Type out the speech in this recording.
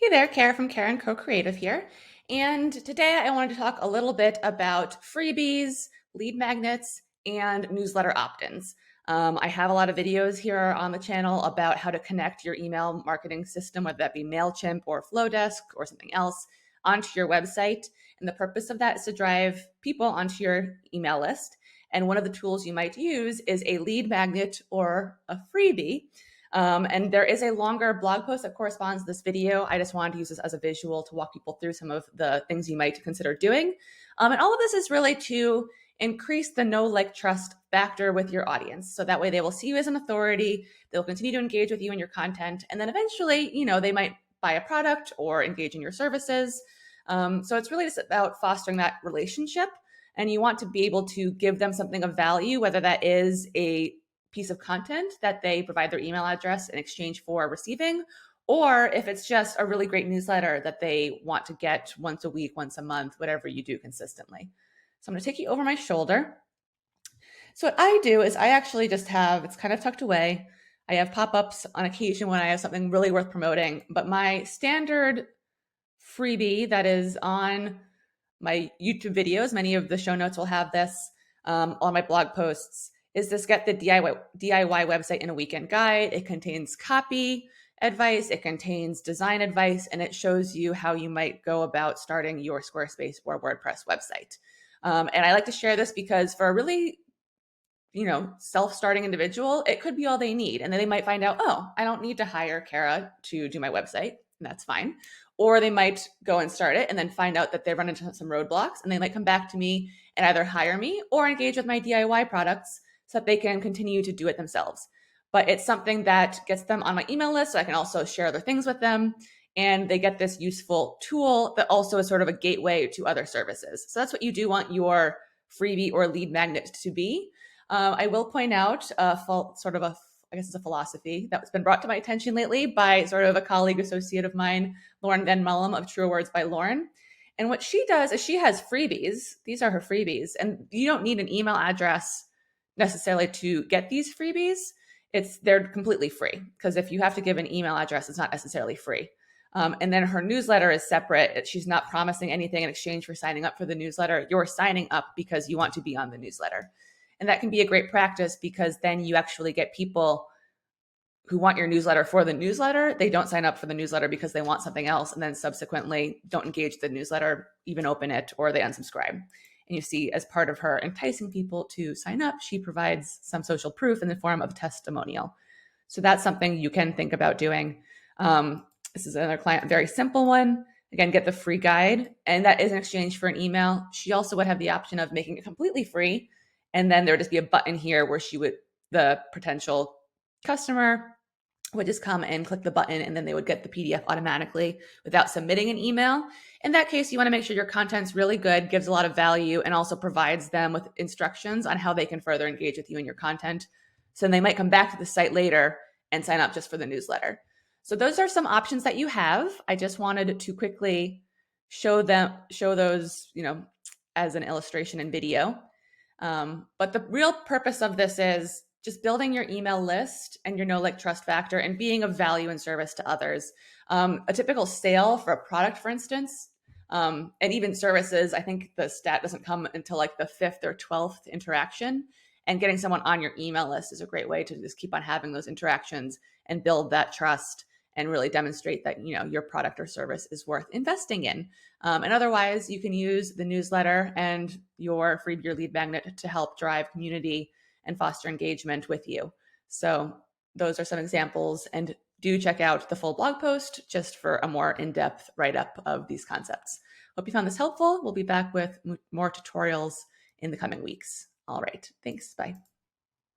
Hey there, Kara from Karen Co-Creative here. And today I wanted to talk a little bit about freebies, lead magnets, and newsletter opt-ins. I have a lot of videos here on the channel about how to connect your email marketing system, whether that be MailChimp or Flowdesk or something else, onto your website. And the purpose of that is to drive people onto your email list. And one of the tools you might use is a lead magnet or a freebie. And there is a longer blog post that corresponds to this video. I just wanted to use this as a visual to walk people through some of the things you might consider doing. And all of this is really to increase the know, like, trust factor with your audience. So that way they will see you as an authority. They'll continue to engage with you in your content. And then eventually, they might buy a product or engage in your services. So it's really just about fostering that relationship. And you want to be able to give them something of value, whether that is a piece of content that they provide their email address in exchange for receiving, or if it's just a really great newsletter that they want to get once a week, once a month, whatever you do consistently. So I'm going to take you over my shoulder. So what I do is I actually just have, it's kind of tucked away. I have pop-ups on occasion when I have something really worth promoting, but my standard freebie that is on my YouTube videos, many of the show notes will have this, on my blog posts, is this Get the DIY Website in a Weekend guide. It contains copy advice, it contains design advice, and it shows you how you might go about starting your Squarespace or WordPress website. And I like to share this because for a really self-starting individual, it could be all they need. And then they might find out, oh, I don't need to hire Kara to do my website. And that's fine. Or they might go and start it and then find out that they run into some roadblocks, and they might come back to me and either hire me or engage with my DIY products so that they can continue to do it themselves. But it's something that gets them on my email list so I can also share other things with them. And they get this useful tool that also is sort of a gateway to other services. So that's what you do want your freebie or lead magnet to be. I will point out I guess it's a philosophy that's been brought to my attention lately by sort of a colleague associate of mine, Lauren Van Mullum of Truer Words by Lauren. And what she does is she has freebies. These are her freebies. And you don't need an email address necessarily to get these freebies. They're completely free, because if you have to give an email address, it's not necessarily free. And then her newsletter is separate. She's not promising anything in exchange for signing up for the newsletter. You're signing up because you want to be on the newsletter. And that can be a great practice, because then you actually get people who want your newsletter for the newsletter. They don't sign up for the newsletter because they want something else, and then subsequently don't engage the newsletter, even open it, or they unsubscribe. And you see, as part of her enticing people to sign up, she provides some social proof in the form of a testimonial. So that's something you can think about doing. This is another client, a very simple one. Again, get the free guide, and that is in exchange for an email. She also would have the option of making it completely free, and then there would just be a button here where the potential customer would just come and click the button, and then they would get the PDF automatically without submitting an email. In that case, you want to make sure your content's really good, gives a lot of value, and also provides them with instructions on how they can further engage with you and your content. So then they might come back to the site later and sign up just for the newsletter. So those are some options that you have. I just wanted to quickly show those, as an illustration in video. But the real purpose of this is just building your email list and your know, like, trust factor, and being of value and service to others. A typical sale for a product, for instance, and even services, I think the stat doesn't come until like the 5th or 12th interaction. And getting someone on your email list is a great way to just keep on having those interactions and build that trust and really demonstrate that your product or service is worth investing in. And otherwise, you can use the newsletter and your freebie or lead magnet to help drive community and foster engagement with you. So those are some examples, and do check out the full blog post just for a more in-depth write-up of these concepts. Hope you found this helpful. We'll be back with more tutorials in the coming weeks. All right, thanks, bye.